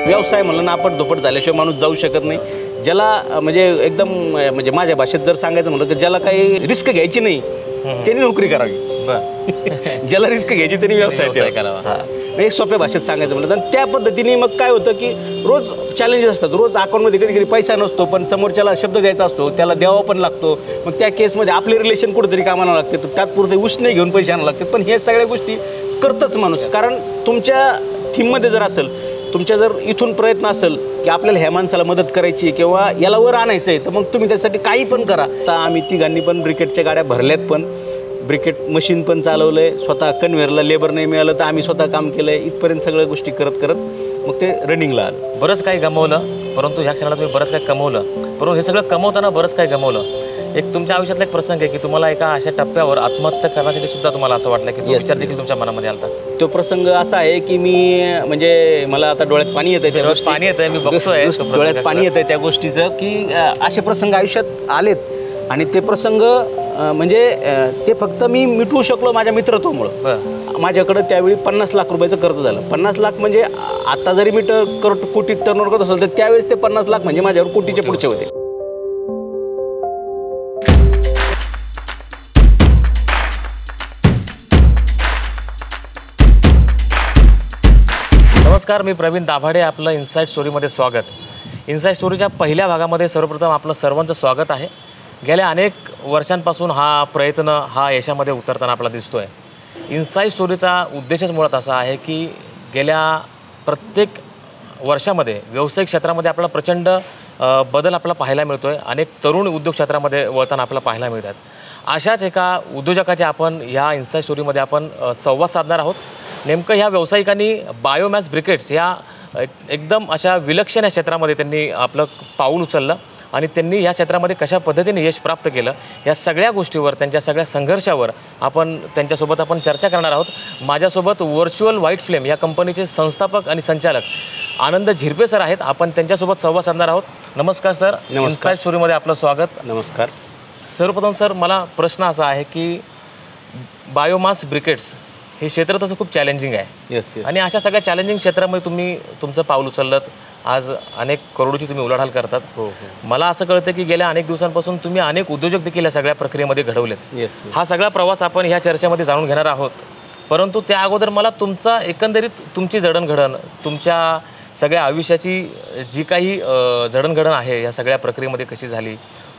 व्यवसाय म्हणलं ना आपण दुप्पट झाल्याशिवाय माणूस जाऊ शकत नाही. ज्याला म्हणजे एकदम म्हणजे माझ्या भाषेत जर सांगायचं म्हणलं तर ज्याला काही रिस्क घ्यायची नाही त्यांनी नोकरी करावी. ज्याला रिस्क घ्यायची त्यांनी व्यवसाय करावा. एक सोप्या भाषेत सांगायचं म्हणलं तर त्या पद्धतीने मग काय होतं की रोज चॅलेंजेस असतात. रोज अकाउंटमध्ये कधी कधी पैसा नसतो पण समोरच्याला शब्द द्यायचा असतो, त्याला द्यावा पण लागतो. मग त्या केसमध्ये आपले रिलेशन कुठेतरी कामाला लागते, तर त्यापुरते उष्णे घेऊन पैसे आणावं लागतात. पण हे सगळ्या गोष्टी करतच माणूस, कारण तुमच्या थीममध्ये जर असेल, तुमच्या जर इथून प्रयत्न असेल की आपल्याला ह्या माणसाला मदत करायची किंवा याला वर आणायचं आहे, तर मग तुम्ही त्यासाठी काही पण करा. आता आम्ही तिघांनी पण ब्रिकेटच्या गाड्या भरल्यात, पण ब्रिकेट मशीन पण चालवलं आहे स्वतः. कन्व्हेअरला लेबर नाही मिळालं तर आम्ही स्वतः काम केलं आहे. इथपर्यंत सगळ्या गोष्टी करत करत मग ते रनिंगला आलं. बरंच काही गमवलं, परंतु ह्या क्षणाला तुम्ही बरंच काही कमवलं. परंतु हे सगळं कमवताना बरंच काही गमवलं. एक तुमच्या आयुष्यातला एक प्रसंग आहे की तुम्हाला एका अशा टप्प्यावर आत्महत्या करण्यासाठी सुद्धा तुम्हाला असं वाटलं की तो विचार देखील तुमच्या मनामध्ये आला. तो प्रसंग असा आहे की मी म्हणजे मला आता डोळ्यात पाणी येतं आहे, पाणी येतं मी बघतोय डोळ्यात पाणी येतं आहे त्या गोष्टीचं की असे प्रसंग आयुष्यात आलेत. आणि ते प्रसंग म्हणजे ते फक्त मी मिटवू शकलो माझ्या मित्रत्वामुळं. माझ्याकडं त्यावेळी 50 लाख रुपयाचं कर्ज झालं. 50 लाख म्हणजे आता जरी मी कोटीत टर्नओव्हर करत असेल तर त्यावेळेस ते 50 लाख म्हणजे माझ्यावर कोटीचे पुढचे होते. नमस्कार, मी प्रवीण दाभाडे. आपलं इनसाईड स्टोरीमध्ये स्वागत. इनसाईड स्टोरीच्या पहिल्या भागामध्ये सर्वप्रथम आपलं सर्वांचं स्वागत आहे. गेल्या अनेक वर्षांपासून हा प्रयत्न हा यशामध्ये उतरताना आपला दिसतो आहे. इनसाईड स्टोरीचा उद्देशच मुळात असा आहे की गेल्या प्रत्येक वर्षामध्ये व्यावसायिक क्षेत्रामध्ये आपला प्रचंड बदल आपल्याला पाहायला मिळतो आहे. अनेक तरुण उद्योग क्षेत्रामध्ये वळताना आपल्याला पाहायला मिळतात. अशाच एका उद्योजकाचे आपण ह्या इनसाईड स्टोरीमध्ये आपण संवाद साधणार आहोत. नेमकं ह्या व्यावसायिकांनी बायोमॅस ब्रिकेट्स या एकदम अशा विलक्षण या क्षेत्रामध्ये त्यांनी आपलं पाऊल उचललं आणि त्यांनी या क्षेत्रामध्ये कशा पद्धतीने यश प्राप्त केलं, या सगळ्या गोष्टीवर, त्यांच्या सगळ्या संघर्षावर आपण त्यांच्यासोबत आपण चर्चा करणार आहोत. माझ्यासोबत व्हर्च्युअल व्हाईट फ्लेम या कंपनीचे संस्थापक आणि संचालक आनंद झिरपे सर आहेत. आपण त्यांच्यासोबत संवाद साधणार आहोत. नमस्कार सर. इनसाईड स्टोरीमध्ये आपलं स्वागत. नमस्कार. सर्वप्रथम सर, मला प्रश्न असा आहे की बायोमास ब्रिकेट्स हे क्षेत्र तसं खूप चॅलेंजिंग आहे. आणि अशा सगळ्या चॅलेंजिंग क्षेत्रामध्ये तुम्ही तुमचं पाऊल उचललं. आज अनेक करोडोची तुम्ही उलाढाल करतात. मला असं कळतं की गेल्या अनेक दिवसांपासून तुम्ही अनेक उद्योजक देखील या सगळ्या प्रक्रियेमध्ये घडवलेत. हा सगळा प्रवास आपण ह्या चर्चेमध्ये जाणून घेणार आहोत. परंतु त्या अगोदर मला तुमचा एकंदरीत तुमची जडणघडण, तुमच्या सगळ्या आयुष्याची जी काही जडणघडण आहे या सगळ्या प्रक्रियेमध्ये कशी झाली,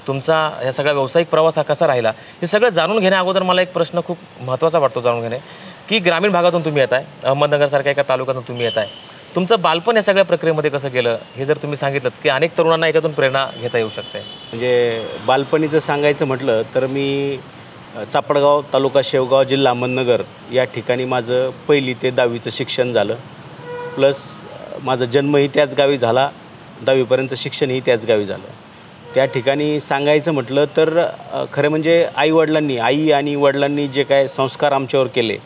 तुमचा ह्या सगळा व्यावसायिक प्रवास हा कसा राहिला, हे सगळं जाणून घेण्या अगोदर मला एक प्रश्न खूप महत्त्वाचा वाटतो जाणून घेणे की ग्रामीण भागातून तुम्ही येत आहे, अहमदनगरसारख्या एका तालुक्यातून तुम्ही येत आहे. तुमचं बालपण या सगळ्या प्रक्रियेमध्ये कसं गेलं हे जर तुम्ही सांगितलं की अनेक तरुणांना याच्यातून प्रेरणा घेता येऊ शकते. म्हणजे बालपणीचं सांगायचं म्हटलं तर मी चापडगाव, तालुका शेवगाव, जिल्हा अहमदनगर या ठिकाणी माझं 1ली ते 10वीचं शिक्षण झालं. प्लस माझा जन्मही त्याच गावी झाला, 10वीपर्यंत शिक्षणही त्याच गावी झालं. त्या ठिकाणी सांगायचं म्हटलं तर खरं म्हणजे आई आणि वडिलांनी जे काय संस्कार आमच्यावर केले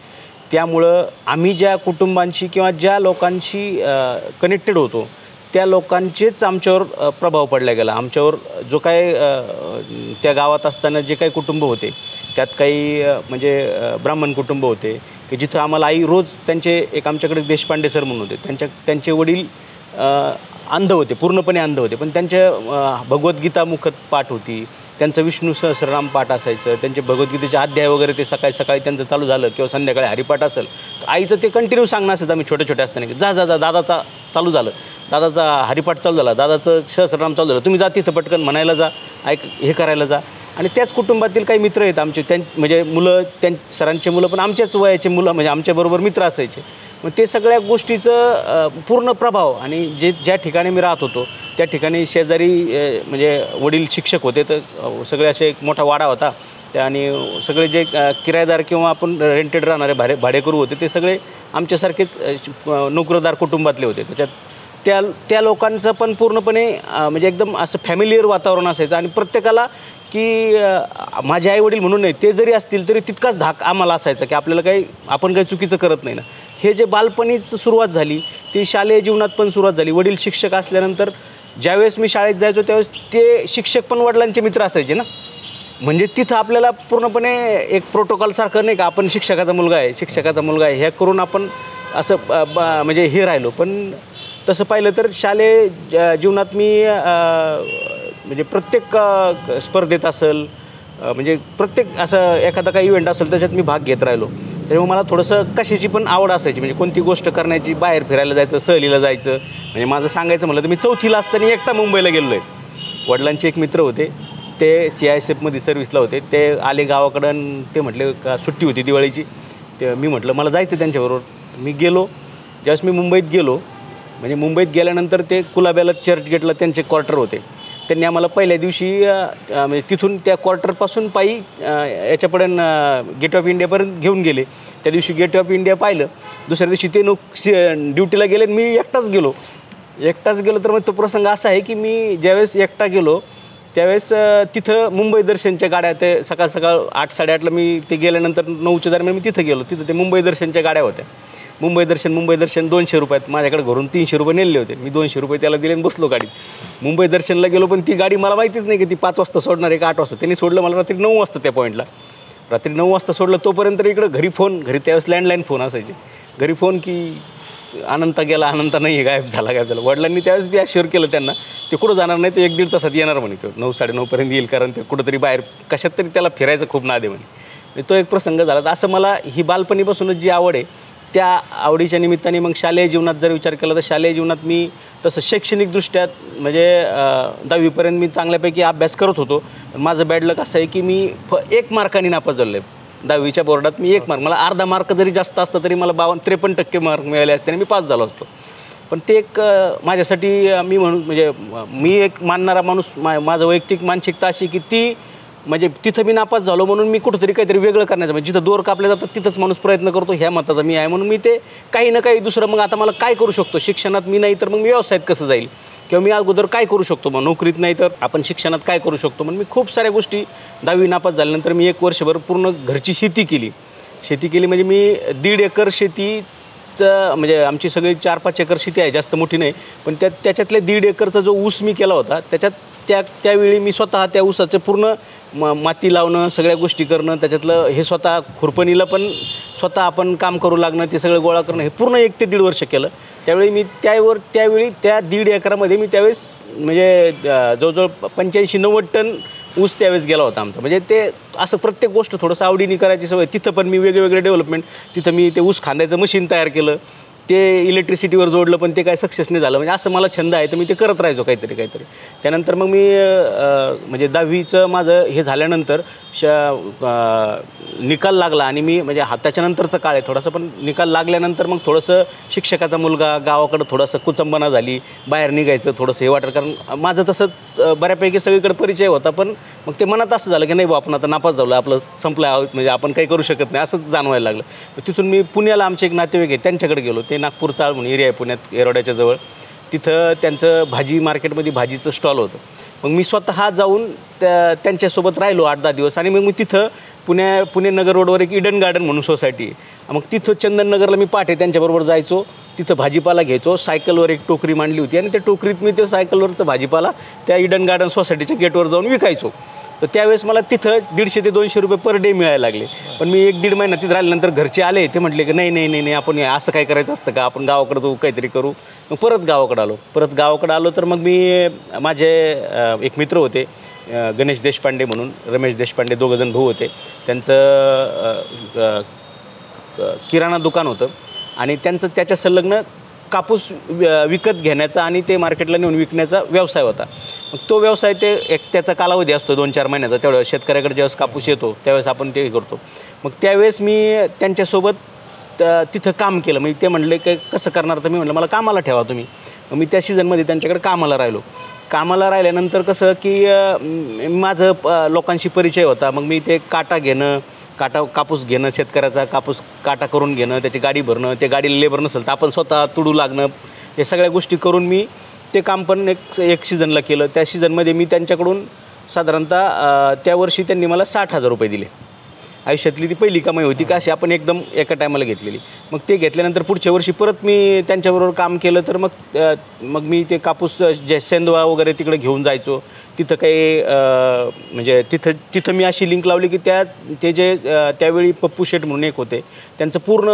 त्यामुळं आम्ही ज्या कुटुंबांशी किंवा ज्या लोकांशी कनेक्टेड होतो त्या लोकांचेच आमच्यावर प्रभाव पडला गेला. आमच्यावर जो काय त्या गावात असताना जे काही कुटुंब होते त्यात काही म्हणजे ब्राह्मण कुटुंब होते की जिथं आम्हाला आई रोज त्यांचे एक आमच्याकडे देशपांडे सर म्हणून होते, त्यांचे वडील अंध होते, पूर्णपणे अंध होते, पण त्यांच्या भगवद्गीता मुखत पाठ होती, त्यांचं विष्णू सहस्रनाम पाठ असायचं, त्यांचे भगवद्गीतेचे अध्याय वगैरे ते सकाळी त्यांचं चालू झालं किंवा संध्याकाळी हरिपाठ असेल तर आईचं ते कंटिन्यू सांगणं असायचं. आम्ही छोटे असताना की जा दादाचा चालू झालं, दादाचा हरिपाठ चालू झाला, दादाचं सहस्रनाम चालू झालं, तुम्ही जा तिथं पटकन म्हणायला जा, हे करायला जा. आणि त्याच कुटुंबातील काही मित्र आहेत आमचे, म्हणजे मुलं, सरांचे मुलं पण आमच्याच वयाचे मुलं म्हणजे आमच्याबरोबर मित्र असायचे. मग ते सगळ्या गोष्टीचं पूर्ण प्रभाव. आणि ज्या ठिकाणी मी राहत होतो त्या ठिकाणी शेजारी म्हणजे वडील शिक्षक होते, तर सगळे असे एक मोठा वाडा होता त्या, आणि सगळे जे किरायदार किंवा आपण रेंटेड राहणारे भाडेकरू होते ते सगळे आमच्यासारखेच नोकरदार कुटुंबातले होते. त्याच्यात त्या लोकांचं पण पूर्णपणे म्हणजे एकदम असं फॅमिलियर वातावरण असायचं. आणि प्रत्येकाला की माझे आईवडील म्हणून नाही, ते जरी असतील तरी तितकाच धाक आम्हाला असायचा की आपल्याला आपण काही चुकीचं करत नाही ना. हे जे बालपणीच सुरुवात झाली ती शालेय जीवनात पण सुरुवात झाली. वडील शिक्षक असल्यानंतर ज्यावेळेस मी शाळेत जायचो त्यावेळेस ते शिक्षक पण वडिलांचे मित्र असायचे ना. म्हणजे तिथं आपल्याला पूर्णपणे एक प्रोटोकॉलसारखं नाही का आपण शिक्षकाचा मुलगा आहे हे करून आपण असं म्हणजे हे राहिलो. पण तसं पाहिलं तर शालेय जीवनात मी म्हणजे प्रत्येक स्पर्धेत असेल म्हणजे प्रत्येक असं एखादा काही इव्हेंट असेल त्याच्यात मी भाग घेत राहिलो. त्यामुळे मला थोडंसं कशाची पण आवड असायची, म्हणजे कोणती गोष्ट करण्याची, बाहेर फिरायला जायचं, सहलीला जायचं. म्हणजे माझं सांगायचं म्हटलं तर मी 4थीला असताना एकटा मुंबईला गेलो आहे. वडिलांचे एक मित्र होते, ते CISFमध्ये सर्व्हिसला होते. ते आले गावाकडं, ते म्हटले का सुट्टी होती दिवाळीची, ते मी म्हटलं मला जायचं त्यांच्याबरोबर. मी गेलो. ज्यावेळेस मी मुंबईत गेलो, म्हणजे मुंबईत गेल्यानंतर ते कुलाब्याला चर्चगेटला त्यांचे क्वार्टर होते. त्यांनी आम्हाला पहिल्या दिवशी म्हणजे तिथून त्या क्वार्टरपासून पायी याच्यापर्यंत गेट ऑफ इंडियापर्यंत घेऊन गेले. त्या दिवशी गेट ऑफ इंडिया पाहिलं. दुसऱ्या दिवशी ते ड्युटीला गेले, मी एकटाच गेलो. तर मग तो प्रसंग असा आहे की मी ज्यावेळेस एकटा गेलो त्यावेळेस तिथं मुंबई दर्शनच्या गाड्या, ते सकाळ 8-8:30ला मी ते गेल्यानंतर 9च्या दरम्यान मी तिथं गेलो. तिथं ते मुंबई दर्शनच्या गाड्या होत्या. मुंबई दर्शन 200 रुपयात, माझ्याकडे घरून 300 रुपये नेले होते. मी 200 रुपये त्याला दिले आणि बसलो गाडीत. मुंबई दर्शनला गेलो, पण ती गाडी मला माहितीच नाही की ती 5 वाजता सोडणार आहे का 8 वाजता. त्यांनी सोडलं मला रात्री 9 वाजता त्या पॉईंटला. रात्री 9 वाजता सोडलं. तोपर्यंत इकडं घरी त्यावेळेस लँडलाईन फोन असायचे. घरी फोन की अनंत गेला, अनंत नाही, गायब झाला. वडिलांनी त्यावेळेस बी ॲश्युअर केलं त्यांना, ते कुठं जाणार नाही, तो 1-1.5 तासात येणार म्हणे. तो 9-9:30 येईल, कारण ते कुठंतरी बाहेर कशात तरी त्याला फिरायचं खूप नाद आहे म्हणे. तो एक प्रसंग झाला. तर असं मला ही बालपणीपासूनच जी आवड आहे, त्या आवडीच्या निमित्ताने मग शालेय जीवनात जर विचार केला तर शालेय जीवनात मी तसं शैक्षणिकदृष्ट्या म्हणजे 10वीपर्यंत मी चांगल्यापैकी अभ्यास करत होतो. माझं बॅड लक असं आहे की मी 1 मार्काने नापास झालो आहे. 10वीच्या बोर्डात मी 1 मार्क, मला अर्धा मार्क जरी जास्त असतं तरी मला 53% मार्क मिळाले असते आणि मी पास झालो असतो. पण ते एक माझ्यासाठी मी म्हणजे मी एक मानणारा माणूस, माझं वैयक्तिक मानसिकता अशी की ती म्हणजे तिथं मी नापास झालो म्हणून मी कुठंतरी काहीतरी वेगळं करण्याचं, म्हणजे जिथं दोर कापले जातात तिथंच माणूस प्रयत्न करतो, ह्या मताचा मी आहे. म्हणून मी ते काही ना काही दुसरं, मग आता मला काय करू शकतो शिक्षणात मी, नाही तर मग मी व्यवसायात कसं जाईल, किंवा मी अगोदर काय करू शकतो, मग नोकरीत नाही तर आपण शिक्षणात काय करू शकतो. म्हणून मी खूप साऱ्या गोष्टी 10वी नापास झाल्यानंतर मी 1 वर्षभर पूर्ण घरची शेती केली. म्हणजे मी 1.5 एकर शेती, म्हणजे आमची सगळी 4-5 एकर शेती आहे, जास्त मोठी नाही. पण त्याच्यातल्या 1.5 एकरचा जो ऊस मी केला होता, त्यावेळी मी स्वतः त्या ऊसाचं पूर्ण माती लावणं, सगळ्या गोष्टी करणं, त्याच्यातलं हे स्वतः खुरपणीला पण स्वतः आपण काम करू लागणं, ते सगळं गोळा करणं, हे पूर्ण 1 ते 1.5 वर्ष केलं. त्यावेळी मी त्यावेळी त्या 1.5 एकरामध्ये मी त्यावेळेस म्हणजे जवळजवळ 85-90 टन ऊस त्यावेळेस गेला होता आमचा. म्हणजे ते असं प्रत्येक गोष्ट थोडंसं आवडीने करायची सवय. तिथं पण मी वेगवेगळे डेव्हलपमेंट, तिथं मी ते ऊस खांदायचं मशीन तयार केलं, ते इलेक्ट्रिसिटीवर जोडलं, पण ते काय सक्सेस नाही झालं. म्हणजे असं मला छंद आहे तर मी ते करत राहायचो काहीतरी. त्यानंतर मग मी म्हणजे 10वीचं माझं हे झाल्यानंतर निकाल लागला आणि मी म्हणजे त्याच्यानंतरचा काळ आहे थोडासा, पण निकाल लागल्यानंतर मग थोडंसं शिक्षकाचा मुलगा, गावाकडं थोडंसं कुचंबना झाली, बाहेर निघायचं थोडंसं हे वाटलं, कारण माझं तसं बऱ्यापैकी सगळीकडे परिचय होता. पण मग ते मनात असं झालं की नाही बा, आपण आता नापास झालो, आपलं संपलं आहोत, म्हणजे आपण काही करू शकत नाही, असंच जाणवायला लागलं. तिथून मी पुण्याला आमचे एक नातेवाईक आहे त्यांच्याकडे गेलो. ते नागपूर चाळ म्हणून एरिया आहे पुण्यात, येरवड्याच्या जवळ. तिथं त्यांचं भाजी मार्केटमध्ये भाजीचं स्टॉल होतं. मग मी स्वतः जाऊन त्यांच्यासोबत राहिलो 8-10 दिवस. आणि मग मी तिथं पुणे नगर रोडवर एक इडन गार्डन म्हणून सोसायटी आहे, मग तिथं चंदननगरला मी पहाटे त्यांच्याबरोबर जायचो. तिथं भाजीपाला घ्यायचो. सायकलवर एक टोकरी मांडली होती आणि त्या टोकरीत मी ते सायकलवरचं भाजीपाला त्या इडन गार्डन सोसायटीच्या गेटवर जाऊन विकायचो. तर त्यावेळेस मला तिथं 150 ते 200 रुपये पर डे मिळायला लागले. पण मी 1-1.5 महिना तिथं राहिल्यानंतर घरचे आले, ते म्हटले की नाही आपण असं काय करायचं असतं का, आपण गावाकडं जाऊ, काहीतरी करू. मग परत गावाकडं आलो. तर मग मी माझे एक मित्र होते, गणेश देशपांडे म्हणून, रमेश देशपांडे, 2 जण भाऊ होते. त्यांचं किराणा दुकान होतं आणि त्याच्या संलग्न कापूस विकत घेण्याचा आणि ते मार्केटला नेऊन विकण्याचा व्यवसाय होता. मग तो व्यवसाय त्याचा कालावधी असतो 2-4 महिन्याचा. त्यावेळेस शेतकऱ्याकडे ज्यावेळेस कापूस येतो त्यावेळेस आपण ते करतो. मग त्यावेळेस मी त्यांच्यासोबत तिथं काम केलं. मग ते म्हणले की कसं करणार, तर मी म्हटलं मला कामाला ठेवा तुम्ही. मग मी त्या सीझनमध्ये त्यांच्याकडे कामाला राहिल्यानंतर कसं की माझं लोकांशी परिचय होता. मग मी ते कापूस घेणं, शेतकऱ्याचा कापूस काटा करून घेणं, त्याची गाडी भरणं, ते गाडीला लेबर नसेल तर आपण स्वतः तुडू लागणं, हे सगळ्या गोष्टी करून मी ते काम पण एक सीझनला केलं. त्या सीझनमध्ये मी त्यांच्याकडून साधारणतः त्या वर्षी त्यांनी मला 60,000 रुपये दिले. आयुष्यातली ती पहिली कमाई होती का अशी आपण एकदम एका टायमाला घेतलेली. मग ते घेतल्यानंतर पुढच्या वर्षी परत मी त्यांच्याबरोबर काम केलं. तर मग मी ते कापूस जे सेंदवा वगैरे तिकडे घेऊन जायचो. तिथं काही म्हणजे तिथं मी अशी लिंक लावली की ते जे त्यावेळी पप्पू शेठ म्हणून एक होते, त्यांचं पूर्ण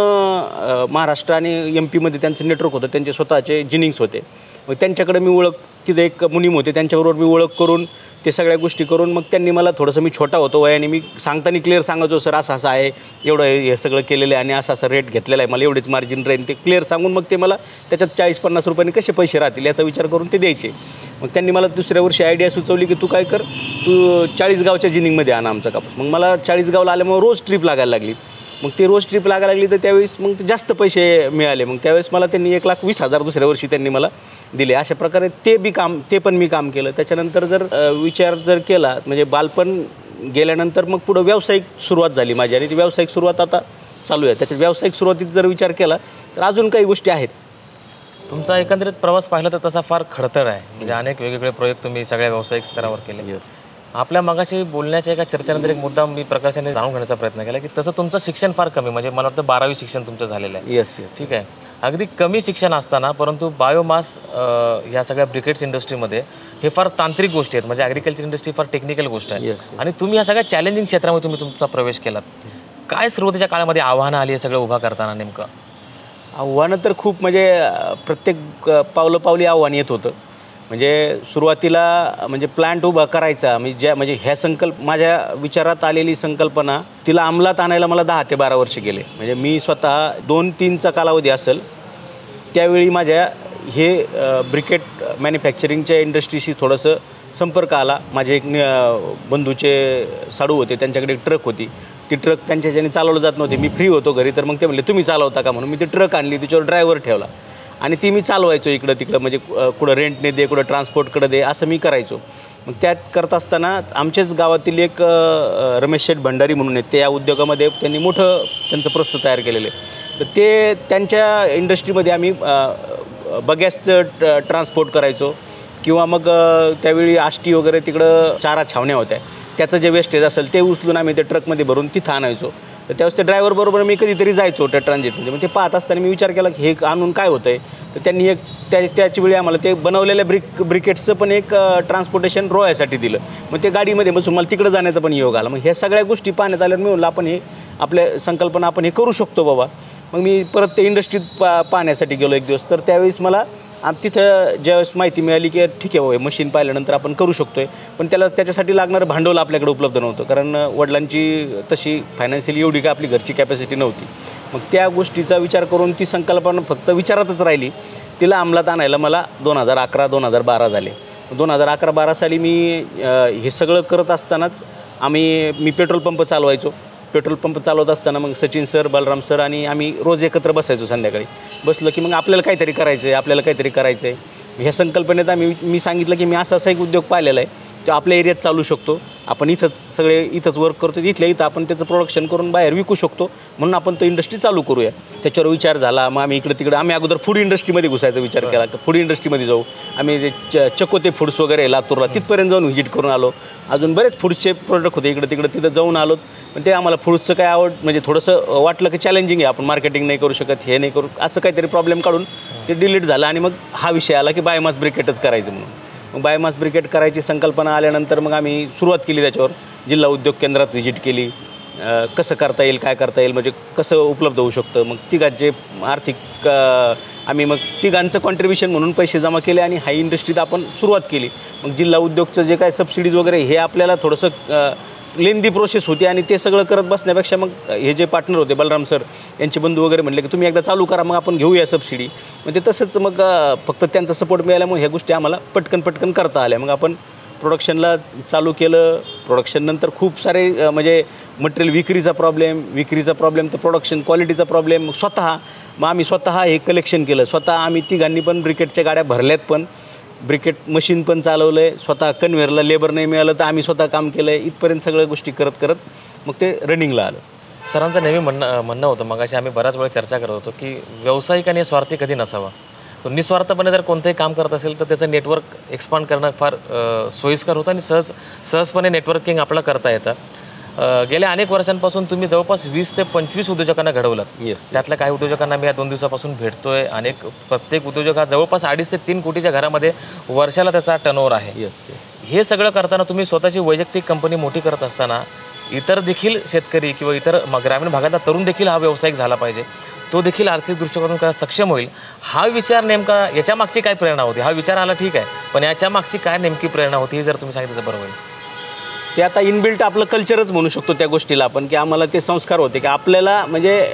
महाराष्ट्र आणि MP मध्ये त्यांचं नेटवर्क होतं, त्यांचे स्वतःचे जिनिंग्स होते. मग त्यांच्याकडे मी तिथे एक मुनीम होते, त्यांच्याबरोबर मी ओळख करून ते सगळ्या गोष्टी करून मग त्यांनी मला थोडंसं, मी छोटा होतो वयाने, मी सांगताना क्लिअर सांगायचो, सर असं असं आहे, एवढं हे सगळं केलेलं आहे आणि असं असं रेट घेतलेला आहे, मला एवढीच मार्जिन राहील, ते क्लिअर सांगून मग ते मला त्याच्यात 40-50 रुपयांनी कसे पैसे राहतील याचा विचार करून ते द्यायचे. मग त्यांनी मला दुसऱ्या वर्षी आयडिया सुचवली की तू काय कर, तू 40 गावच्या जिनिंगमध्ये आण आमचा कापूस. मग मला 40 गावला आल्यामुळे रोज ट्रिप लागायला लागली. मग ते रोज ट्रिप लागायला लागली तर त्यावेळेस मग जास्त पैसे मिळाले. मग त्यावेळेस मला त्यांनी 1,20,000 दुसऱ्या वर्षी त्यांनी मला दिले. अशा प्रकारे ते पण मी काम केलं. त्याच्यानंतर जर विचार जर केला म्हणजे बालपण गेल्यानंतर मग पुढं व्यावसायिक सुरुवात झाली माझी आणि ती व्यावसायिक सुरुवात आता चालू आहे. त्याच्यात व्यावसायिक सुरुवातीत जर विचार केला तर अजून काही गोष्टी आहेत. तुमचा एकंदरीत प्रवास पाहिला तर तसा फार खडतर आहे. म्हणजे अनेक वेगवेगळे प्रयोग तुम्ही सगळ्या व्यावसायिक स्तरावर केले. आपल्या मगाशी बोलण्याच्या एका चर्चेनंतर एक मुद्दा मी प्रकाशाने जाणून घेण्याचा प्रयत्न केला की तसं तुमचं शिक्षण फार कमी, म्हणजे मला वाटतं 12वी शिक्षण तुमचं झालेलं आहे. येस. ठीक आहे, अगदी कमी शिक्षण असताना परंतु बायोमास या सगळ्या ब्रिकेट्स इंडस्ट्रीमध्ये हे फार तांत्रिक गोष्टी आहेत. म्हणजे ॲग्रिकल्चर इंडस्ट्री फार टेक्निकल गोष्ट आहे. आणि तुम्ही या सगळ्या चॅलेंजिंग क्षेत्रामध्ये तुम्ही तुमचा प्रवेश केलात. काय सुरुवातीच्या काळामध्ये आव्हानं आली हे सगळं उभा करताना? नेमकं आव्हानं तर खूप, म्हणजे प्रत्येक पावली आव्हान येत होतं. म्हणजे सुरुवातीला म्हणजे प्लांट उभा करायचा म्हणजे माझ्या विचारात आलेली संकल्पना तिला अंमलात आणायला मला 10 ते 12 वर्ष गेले. म्हणजे मी स्वतः 2-3चा कालावधी असेल त्यावेळी माझ्या हे ब्रिकेट मॅन्युफॅक्चरिंगच्या इंडस्ट्रीशी थोडंसं संपर्क आला. माझे एक बंधूचे साडू होते, त्यांच्याकडे एक ट्रक होती. ती ट्रक त्यांच्याच्याने चालवलं जात नव्हती. मी फ्री होतो घरी, तर मग ते म्हणले तुम्ही चालवता का म्हणून. मी ती ट्रक आणली, तिच्यावर ड्रायव्हर ठेवला आणि ती मी चालवायचो इकडं तिकडं, म्हणजे कुठं रेंटने दे, कुठं ट्रान्सपोर्टकडं दे, असं मी करायचो. मग त्यात करत असताना आमच्याच गावातील एक रमेश शेठ भंडारी म्हणून आहेत, ते या उद्योगामध्ये त्यांनी मोठं त्यांचं प्रस्तुत तयार केलेलं आहे. तर ते त्यांच्या इंडस्ट्रीमध्ये आम्ही बगॅसचं ट्रान्सपोर्ट करायचो किंवा मग त्यावेळी आष्टी वगैरे तिकडं चारा छावण्या होत्या, त्याचं जे वेस्टेज असेल ते उचलून आम्ही ते ट्रकमध्ये भरून तिथं आणायचो. तर त्यावेळेस ते ड्रायव्हरबरोबर मी कधीतरी जायचो त्या ट्रान्झिटमध्ये. मग ते पाहत असताना मी विचार केला की हे आणून काय होतं आहे. तर त्यांनी त्याच वेळी आम्हाला ते बनवलेल्या ब्रिकेट्सचं पण एक ट्रान्सपोर्टेशन रोयासाठी दिलं. मग ते गाडीमध्ये बसून मला तिकडं जाण्याचा पण योग आला. मग ह्या सगळ्या गोष्टी पाहण्यात आल्यावर मी म्हणलं आपण हे आपल्या संकल्पना आपण हे करू शकतो बाबा. मग मी परत ते इंडस्ट्रीत पाहण्यासाठी गेलो एक दिवस. तर त्यावेळेस मला तिथं ज्यावेळेस माहिती मिळाली की ठीक आहे बाबा, मशीन पाहिल्यानंतर आपण करू शकतो आहे, पण त्याच्यासाठी लागणारं भांडवल आपल्याकडे उपलब्ध नव्हतं. कारण वडिलांची तशी फायनान्शियली एवढी का आपली घरची कॅपॅसिटी नव्हती. मग त्या गोष्टीचा विचार करून ती संकल्पना फक्त विचारातच राहिली. तिला अंमलात आणायला मला 2011-2012 झाले. 2011-12 साली मी हे सगळं करत असतानाच मी पेट्रोल पंप चालवायचो. पेट्रोल पंप चालवत असताना मग सचिन सर, बलराम सर आणि आम्ही रोज एकत्र बसायचो. संध्याकाळी बसलं की मग आपल्याला काहीतरी करायचं आहे. ह्या संकल्पनेत मी सांगितलं की मी असा एक उद्योग पाहिलेला आहे, तो आपल्या एरियात चालू शकतो. आपण इथंच वर्क करतो, इथल्या इथं आपण त्याचं प्रोडक्शन करून बाहेर विकू शकतो, म्हणून आपण तो इंडस्ट्री चालू करूया. त्याच्यावर विचार झाला. मग आम्ही आम्ही अगोदर फूड इंडस्ट्रीमध्ये घुसायचा विचार केला. फूड इंडस्ट्रीमध्ये जाऊ. आम्ही चकोते फूड्स वगैरे लातूरला तिथपर्यंत जाऊन व्हिजिट करून आलो. अजून बरेच फूड्सचे प्रोडक्ट होते तिथं जाऊन आलो. पण ते आम्हाला फूड्सचं काय म्हणजे थोडंसं वाटलं की चॅलेंजिंग आहे, आपण मार्केटिंग नाही करू शकत, हे नाही करू, असं काहीतरी प्रॉब्लेम काढून ते डिलीट झालं. आणि मग हा विषय आला की बायोमास ब्रिकेटच करायचं म्हणून. मग बायोमास ब्रिकेट करायची संकल्पना आल्यानंतर मग आम्ही सुरुवात केली. त्याच्यावर जिल्हा उद्योग केंद्रात व्हिजिट केली. कसं करता येईल, काय करता येईल, म्हणजे कसं उपलब्ध होऊ शकतं. मग तिघांचे आर्थिक आम्ही मग तिघांचं कॉन्ट्रीब्युशन म्हणून पैसे जमा केले आणि हाय इंडस्ट्रीत आपण सुरुवात केली. मग जिल्हा उद्योगचं जे काय सबसिडीज वगैरे हे आपल्याला थोडंसं लेंदी प्रोसेस होती आणि ते सगळं करत बसण्यापेक्षा मग हे जे पार्टनर होते बलराम सर यांचे बंधू वगैरे म्हणले की तुम्ही एकदा चालू करा, मग आपण घेऊया सबसिडी. म्हणजे तसंच मग फक्त त्यांचा सपोर्ट मिळाल्यामुळे ह्या गोष्टी आम्हाला पटकन करता आल्या. मग आपण प्रोडक्शनला चालू केलं. प्रोडक्शननंतर खूप सारे म्हणजे मटेरियल विक्रीचा प्रॉब्लेम तर प्रोडक्शन क्वालिटीचा प्रॉब्लेम. मग आम्ही स्वतः हे कलेक्शन केलं. स्वतः आम्ही तिघांनी पण ब्रिकेटच्या गाड्या भरल्यात, पण ब्रिकेट मशीन पण चालवलं आहे. स्वतः कन्व्हेअरला लेबर नाही मिळालं तर आम्ही स्वतः काम केलं आहे. इथपर्यंत सगळ्या गोष्टी करत मग ते रनिंगला आलं. सरांचं नेहमी म्हणणं होतं, मगाशी आम्ही बऱ्याच वेळा चर्चा करत होतो की व्यावसायिकाने स्वार्थी कधी नसावा. तो निस्वार्थपणे जर कोणतंही काम करत असेल तर त्याचं नेटवर्क एक्सपांड करणं फार सोयीस्कर होतं आणि सहजपणे नेटवर्किंग आपलं करता येतं. गेल्या अनेक वर्षांपासून तुम्ही जवळपास 20 ते 25 उद्योजकांना घडवलात. त्यातल्या काही उद्योजकांना मी या 2 दिवसापासून भेटतोय. प्रत्येक उद्योजक हा जवळपास 2.5 ते 3 कोटीच्या घरामध्ये वर्षाला त्याचा टर्नओव्हर आहे. हे सगळं करताना तुम्ही स्वतःची वैयक्तिक कंपनी मोठी करत असताना इतर देखील शेतकरी किंवा इतर ग्रामीण भागातला तरुण देखील हा व्यावसायिक झाला पाहिजे, तो देखील आर्थिक दृष्टिकोनातून का सक्षम होईल, हा विचार नेमका याच्या मागची काय प्रेरणा होती? हा विचार आला ठीक आहे, पण याच्या मागची काय नेमकी प्रेरणा होती हे जर तुम्ही सांगितलं तर बरं होईल. ते आता इनबिल्ट आपलं कल्चरच म्हणू शकतो त्या गोष्टीला आपण, की आम्हाला ते संस्कार होते की आपल्याला म्हणजे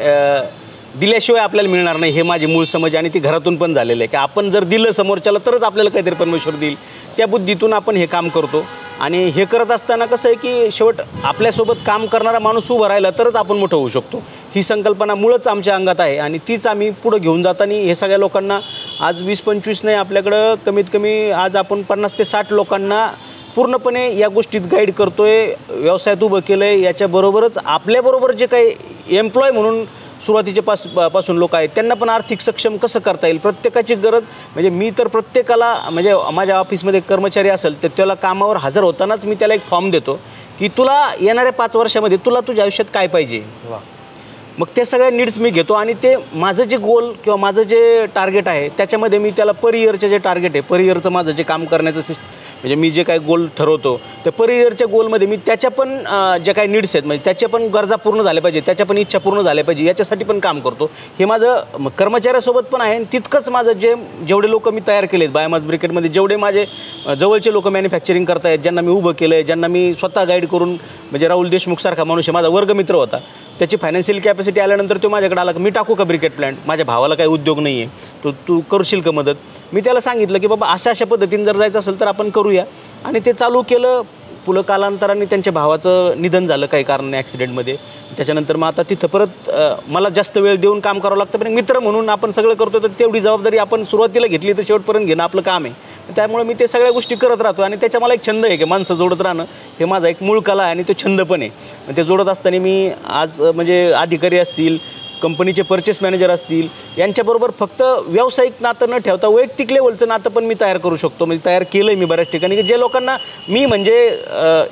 दिल्याशिवाय आपल्याला मिळणार नाही, हे माझी मूळ समज आणि ती घरातून पण झालेलं आहे की आपण जर दिलं समोरच्याला तरच आपल्याला काहीतरी परमेश्वर देईल. त्या बुद्धीतून आपण हे काम करतो आणि हे करत असताना कसं आहे की शेवट आपल्यासोबत काम करणारा माणूस उभं राहिला तरच आपण मोठं होऊ शकतो. ही संकल्पना मुळच आमच्या अंगात आहे आणि तीच आम्ही पुढं घेऊन जाताना हे सगळ्या लोकांना आज 20-25 नाही, आपल्याकडं कमीत कमी आज आपण 50 ते 60 लोकांना पूर्णपणे या गोष्टीत गाईड करतो आहे, व्यवसायात उभं केलं आहे. याच्याबरोबरच आपल्याबरोबर जे काही एम्प्लॉय म्हणून सुरुवातीचे पासून लोक आहेत त्यांना पण आर्थिक सक्षम कसं करता येईल, प्रत्येकाची गरज. म्हणजे मी तर प्रत्येकाला म्हणजे माझ्या ऑफिसमध्ये कर्मचारी असेल तर त्याला कामावर हजर होतानाच मी त्याला एक फॉर्म देतो की तुला येणाऱ्या 5 वर्षामध्ये तुला तुझ्या आयुष्यात काय पाहिजे. मग ते सगळ्या नीड्स मी घेतो आणि ते माझं जे गोल किंवा माझं जे टार्गेट आहे त्याच्यामध्ये मी त्याला पर इयरचे जे टार्गेट आहे, पर इयरचं माझं जे काम करण्याचं म्हणजे मी जे काही गोल ठरवतो त्या पर इयरच्या गोलमध्ये मी त्याच्या पण ज्या काही नीड्स आहेत म्हणजे त्याच्या पण गरजा पूर्ण झाल्या पाहिजे, त्याच्या पण इच्छा पूर्ण झाल्या पाहिजे, याच्यासाठी पण काम करतो. हे माझं कर्मचाऱ्यासोबत पण आहे. तितकंच माझं जेवढे लोक मी तयार केलेत बायोमास ब्रिकेटमध्ये, जेवढे माझे जवळचे लोक मॅन्युफॅक्चरिंग करतायत, ज्यांना मी उभं केलं आहे, ज्यांना मी स्वतः गाईड करून, म्हणजे राहुल देशमुखसारखा माणूस माझा वर्गमित्र होता, त्याची फायनान्शियल कॅपॅसिटी आल्यानंतर तो माझ्याकडे आला की मी टाकू का ब्रिकेट प्लॅन्ट, माझ्या भावाला काही उद्योग नाही आहे, तू करशील का मदत. मी त्याला सांगितलं की बाबा अशा पद्धतीने जर जायचं असेल तर आपण करूया आणि ते चालू केलं. पुढं कालांतराने त्यांच्या भावाचं निधन झालं काही कारणाने ॲक्सिडेंटमध्ये. त्याच्यानंतर मग आता तिथं परत मला जास्त वेळ देऊन काम करावं लागतं, पण मित्र म्हणून आपण सगळं करतो तर तेवढी जबाबदारी आपण सुरुवातीला घेतली तर शेवटपर्यंत घेणं आपलं काम आहे. त्यामुळे मी ते सगळ्या गोष्टी करत राहतो आणि त्याच्या मला एक छंद आहे की माणसं जोडत राहणं, हे माझा एक मूळ कला आहे आणि तो छंद पण आहे. ते जोडत असताना मी आज म्हणजे अधिकारी असतील, कंपनीचे परचेस मॅनेजर असतील, यांच्याबरोबर फक्त व्यावसायिक नातं न ठेवता वैयक्तिक लेवलचं नातं पण मी तयार करू शकतो. म्हणजे तयार केलं आहे मी बऱ्याच ठिकाणी की जे लोकांना मी म्हणजे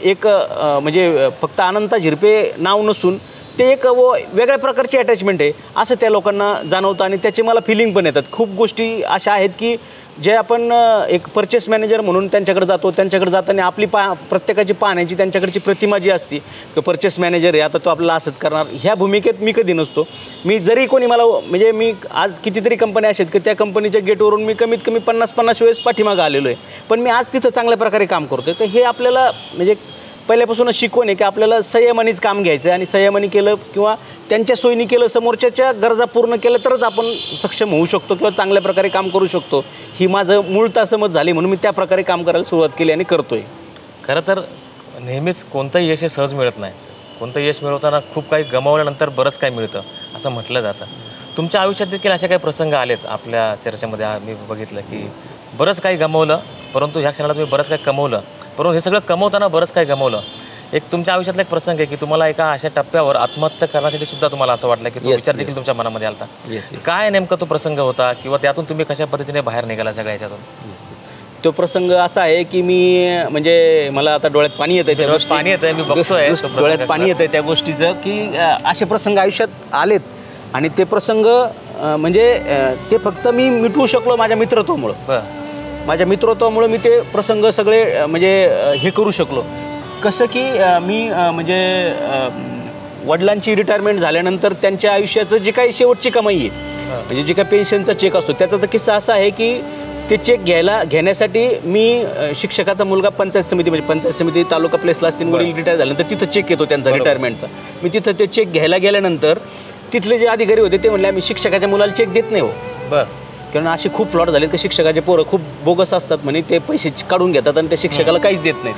एक म्हणजे फक्त अनंता झिरपे नाव नसून ते एक वेगळ्या प्रकारची अटॅचमेंट आहे असं त्या लोकांना जाणवतं आणि त्याचे मला फिलिंग पण येतात. खूप गोष्टी अशा आहेत की जे आपण एक परचेस मॅनेजर म्हणून त्यांच्याकडे जातो, त्यांच्याकडे जाताना आपली प्रत्येकाची पाहण्याची त्यांच्याकडची प्रतिमा जी असती की परचेस मॅनेजर आहे आता तो आपल्याला असंच करणार, ह्या भूमिकेत मी कधी नसतो. मी जरी कोणी मला म्हणजे मी आज कितीतरी कंपन्या अशा आहेत की त्या कंपनीच्या गेटवरून मी कमीत कमी 50-50 वेळेस पाठीमागं आलेलो आहे, पण मी आज तिथं चांगल्या प्रकारे काम करतो. तर हे आपल्याला म्हणजे पहिल्यापासूनच शिकवण आहे की आपल्याला संयमानेच काम घ्यायचं आहे आणि संयमाने केलं किंवा त्यांच्या सोयीने केलं, समोरच्याच्या गरजा पूर्ण केलं तरच आपण सक्षम होऊ शकतो किंवा चांगल्या प्रकारे काम करू शकतो. ही माझं मूळतः समज झाली म्हणून मी त्या प्रकारे काम करायला सुरुवात केली आणि करतोय. खरं तर नेहमीच कोणतंही यश हे सहज मिळत नाही. कोणतं यश मिळवताना खूप काही गमावल्यानंतर बरंच काही मिळतं असं म्हटलं जातं. तुमच्या आयुष्यात देखील असे काही प्रसंग आलेत? आपल्या चर्चेमध्ये मी बघितलं की बरंच काही गमावलं परंतु ह्या क्षणाला तुम्ही बरंच काही कमवलं, परंतु हे सगळं कमवताना बरंच काही गमावलं. एक तुमच्या आयुष्यातला एक प्रसंग आहे की तुम्हाला एका अशा टप्प्यावर आत्महत्या करण्यासाठी सुद्धा तुम्हाला असं वाटलं की तो विचार देखील तुमच्या मनामध्ये आला. काय नेमका तो प्रसंग होता किंवा त्यातून तुम्ही कशा पद्धतीने बाहेर निघाला सगळ्या ह्याच्यातून? तो प्रसंग असा आहे की मी म्हणजे मला आता डोळ्यात पाणी येतं आहे, पाणी येतं आहे, मी बघतोय डोळ्यात पाणी येतं आहे त्या गोष्टीचं की असे प्रसंग आयुष्यात आलेत आणि ते प्रसंग म्हणजे ते फक्त मी मिटवू शकलो माझ्या मित्रत्वामुळं. माझ्या मित्रत्वामुळं मी ते प्रसंग सगळे म्हणजे हे करू शकलो. कसं की मी म्हणजे वडिलांची रिटायरमेंट झाल्यानंतर त्यांच्या आयुष्याचं जी काही शेवटची कमाई आहे म्हणजे जी काही पेन्शनचा चेक असतो त्याचा तर किस्सा असा आहे की ते चेक घेण्यासाठी मी शिक्षकाचा मुलगा पंचायत समिती म्हणजे पंचायत समिती तालुका प्लेसला असतील, वडील रिटायर झाल्यानंतर तिथं चेक येतो त्यांचा रिटायरमेंटचा. मी तिथं ते चेक घ्यायला गेल्यानंतर तिथले जे अधिकारी होते ते म्हणले आम्ही शिक्षकाच्या मुलाला चेक देत नाही हो. कारण असे खूप प्लॉट झालेत की शिक्षकाचे पोरं खूप बोगस असतात म्हणे, ते पैसे काढून घेतात आणि त्या शिक्षकाला काहीच देत नाही.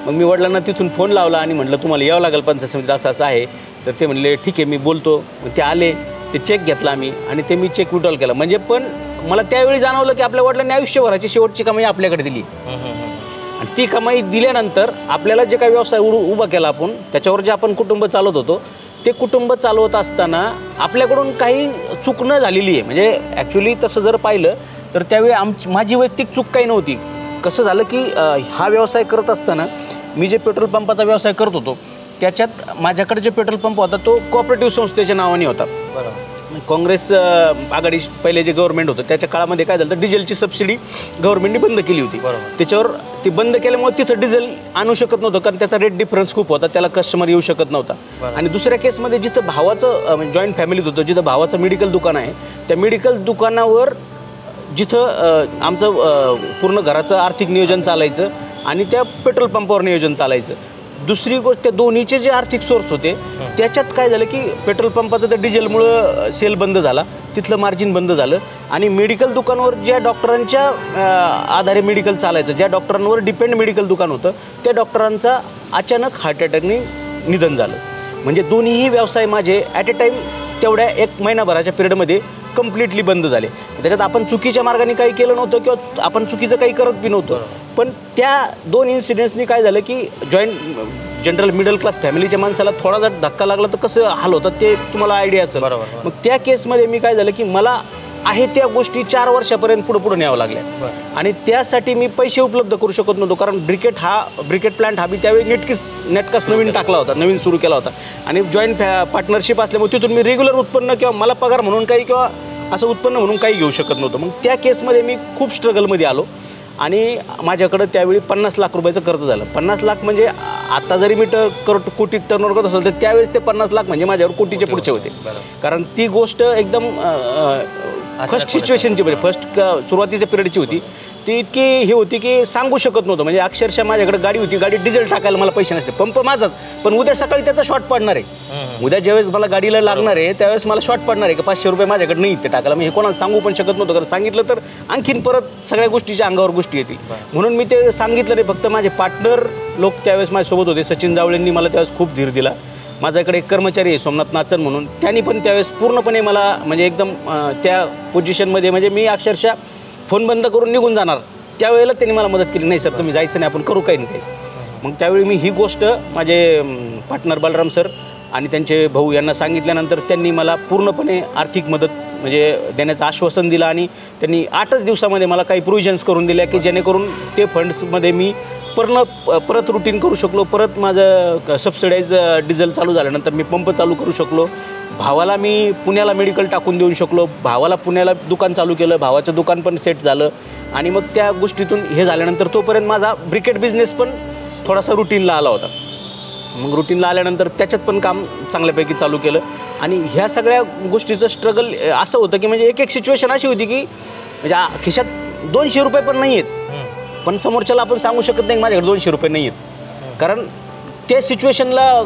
मग मी वडिलांना तिथून फोन लावला आणि म्हटलं तुम्हाला यावं लागेल पंचायत समितीत असं असं आहे. तर ते म्हणले ठीक आहे मी बोलतो. मग ते आले, ते चेक घेतला आम्ही आणि ते मी चेक विड्रॉल केला. म्हणजे पण मला त्यावेळी जाणवलं की आपल्या वडिलांनी आयुष्यभराची शेवटची कमाई आपल्याकडे दिली आणि ती कमाई दिल्यानंतर आपल्याला जे काही व्यवसाय उभा केला आपण त्याच्यावर जे आपण कुटुंब चालवत होतो ते कुटुंब चालवत असताना आपल्याकडून काही चूक न झालेली आहे. म्हणजे ॲक्च्युली तसं जर पाहिलं तर त्यावेळी माझी वैयक्तिक चूक काही नव्हती. कसं झालं की हा व्यवसाय करत असताना मी जे पेट्रोल पंपाचा व्यवसाय करत होतो त्याच्यात माझ्याकडे जे पेट्रोल पंप होता तो कोऑपरेटिव्ह संस्थेच्या नावाने होता. काँग्रेस आघाडी पहिले जे गव्हर्नमेंट होतं त्याच्या काळामध्ये काय झालं, डिझेलची सबसिडी गव्हर्नमेंटने बंद केली होती. त्याच्यावर ती बंद केल्यामुळे तिथं डिझेल आणू शकत नव्हतं, कारण त्याचा रेट डिफरन्स खूप होता, त्याला कस्टमर येऊ शकत नव्हता. आणि दुसऱ्या केसमध्ये जिथं भावाचं जॉईंट फॅमिलीत होतं, जिथं भावाचं मेडिकल दुकान आहे, त्या मेडिकल दुकानावर जिथं आमचं पूर्ण घराचं आर्थिक नियोजन चालायचं आणि त्या पेट्रोल पंपावर नियोजन चालायचं. दुसरी गोष्ट, त्या दोन्हीचे जे आर्थिक सोर्स होते त्याच्यात काय झालं की पेट्रोल पंपाचं त्या डिझेलमुळं सेल बंद झाला, तिथलं मार्जिन बंद झालं. आणि मेडिकल दुकानावर ज्या डॉक्टरांच्या आधारे मेडिकल चालायचं, ज्या डॉक्टरांवर डिपेंड मेडिकल दुकान होतं, त्या डॉक्टरांचा अचानक हार्ट अटॅकने निधन झालं. म्हणजे दोन्हीही व्यवसाय माझे ॲट ए टाईम तेवढ्या 1 महिनाभराच्या पिरियडमध्ये कम्प्लिटली बंद झाले. त्याच्यात आपण चुकीच्या मार्गाने काही केलं नव्हतं किंवा आपण चुकीचं काही करत बी नव्हतं, पण त्या 2 इन्सिडेंट्सनी काय झालं की जनरल मिडल क्लास फॅमिलीच्या माणसाला थोडा जर धक्का लागला तर कसं हाल होतात ते तुम्हाला आयडिया असेल. मग त्या केसमध्ये मी काय झालं की मला आहे त्या गोष्टी 4 वर्षापर्यंत पुढं न्यावं लागल्या. आणि त्यासाठी मी पैसे उपलब्ध करू शकत नव्हतो, कारण ब्रिकेट प्लांट हा बी त्यावेळी नेटकाच नवीन टाकला होता, नवीन सुरू केला होता. आणि जॉईंट पार्टनरशिप असल्यामुळे तिथून मी रेग्युलर उत्पन्न किंवा मला पगार म्हणून काही किंवा असं उत्पन्न म्हणून काही घेऊ शकत नव्हतं. मग त्या केसमध्ये मी खूप स्ट्रगलमध्ये आलो आणि माझ्याकडं त्यावेळी 50 लाख रुपयाचं कर्ज झालं. 50 लाख म्हणजे आता जरी मी कोटी टर्नओव्हर करत असेल तर त्यावेळेस ते 50 लाख म्हणजे माझ्यावर कोटीचे पुढचे होते. कारण ती गोष्ट एकदम फर्स्ट सिच्युएशनची म्हणजे फर्स्ट सुरुवातीच्या पिरियडची होती. ती इतकी हे होती की सांगू शकत नव्हतं. म्हणजे अक्षरशः माझ्याकडे गाडी होती, गाडी डिझेल टाकायला मला पैसे नसते, पंप माझाच, पण उद्या सकाळी त्याचा शॉर्ट पडणार आहे. उद्या ज्यावेळेस मला गाडीला लागणार आहे त्यावेळेस मला शॉर्ट पडणार आहे की 500 रुपये माझ्याकडे नाही ते टाकायला. मी हे कोणाला सांगू पण शकत नव्हतं, कारण सांगितलं तर आणखीन परत सगळ्या गोष्टीच्या अंगावर गोष्टी येतील. म्हणून मी ते सांगितलं नाही. फक्त माझे पार्टनर लोक त्यावेळेस माझ्यासोबत होते. सचिन जावळेंनी मला त्यावेळेस खूप धीर दिला. माझ्याकडे एक कर्मचारी आहे सोमनाथ नाचन म्हणून, त्यांनी पण त्यावेळेस पूर्णपणे मला म्हणजे एकदम त्या पोझिशनमध्ये म्हणजे मी अक्षरशः फोन बंद करून निघून जाणार त्यावेळेला त्यांनी मला मदत केली. नाही सर तुम्ही जायचं नाही, आपण करू काही नाही. मग त्यावेळी मी ही गोष्ट माझे पार्टनर बलराम सर आणि त्यांचे भाऊ यांना सांगितल्यानंतर त्यांनी मला पूर्णपणे आर्थिक मदत म्हणजे देण्याचं आश्वासन दिलं. आणि त्यांनी 8च दिवसामध्ये मला काही प्रोव्हिजन्स करून दिल्या की जेणेकरून ते फंड्समध्ये मी परत रुटीन करू शकलो. परत माझं सबसिडाईज डिझेल चालू झाल्यानंतर मी पंप चालू करू शकलो. भावाला मी पुण्याला मेडिकल टाकून देऊ शकलो. भावाला पुण्याला दुकान चालू केलं, भावाचं दुकान पण सेट झालं. आणि मग त्या गोष्टीतून हे झाल्यानंतर तोपर्यंत माझा ब्रिकेट बिझनेस पण थोडासा रुटीनला आला होता. मग रुटीनला आल्यानंतर त्याच्यात पण काम चांगल्यापैकी चालू केलं. आणि ह्या सगळ्या गोष्टीचं स्ट्रगल असं होतं की म्हणजे एक सिच्युएशन अशी होती की म्हणजे खिशात 200 रुपये पण नाही आहेत, पण समोरच्याला आपण सांगू शकत नाही माझ्याकडे 200 रुपये नाही आहेत. कारण त्या सिच्युएशनला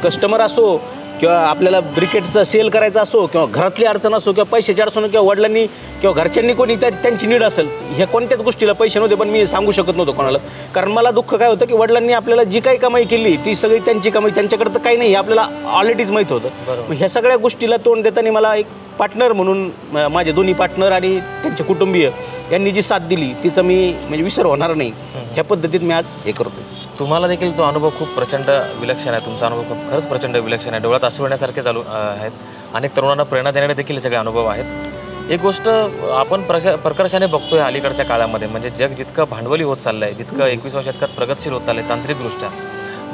कस्टमर असो किंवा आपल्याला ब्रिकेटचा सेल करायचा असो किंवा घरातली अडचण असो किंवा पैशाची अडचण किंवा वडिलांनी किंवा घरच्यांनी कोणी त्यांची नीड असेल, ह्या कोणत्याच गोष्टीला पैसे नव्हते, पण मी सांगू शकत नव्हतो कोणाला. कारण मला दुःख काय होतं की वडिलांनी आपल्याला जी काही कमाई केली ती सगळी त्यांची कमाई, त्यांच्याकडे तर काही नाही हे आपल्याला ऑलरेडीच माहीत होतं. मग ह्या सगळ्या गोष्टीला तोंड देताना मला एक पार्टनर म्हणून माझे दोन्ही पार्टनर आणि त्यांचे कुटुंबीय यांनी जी साथ दिली तिचं मी म्हणजे विसर होणार नाही. ह्या पद्धतीत मी आज हे करतो. तुम्हाला देखील तो अनुभव खूप प्रचंड विलक्षण आहे. तुमचा अनुभव खूप खरंच प्रचंड विलक्षण आहे. डोळ्यात अश्रू येण्यासारखे चालू आहेत. अनेक तरुणांना प्रेरणा देणारे देखील हे सगळे अनुभव आहेत. एक गोष्ट आपण प्रकर्षाने बघतोय अलीकडच्या काळामध्ये, म्हणजे जग जितकं भांडवली होत चाललं आहे, जितकं 21व्या शतकात प्रगतशील होत चाललं आहे तांत्रिकदृष्ट्या,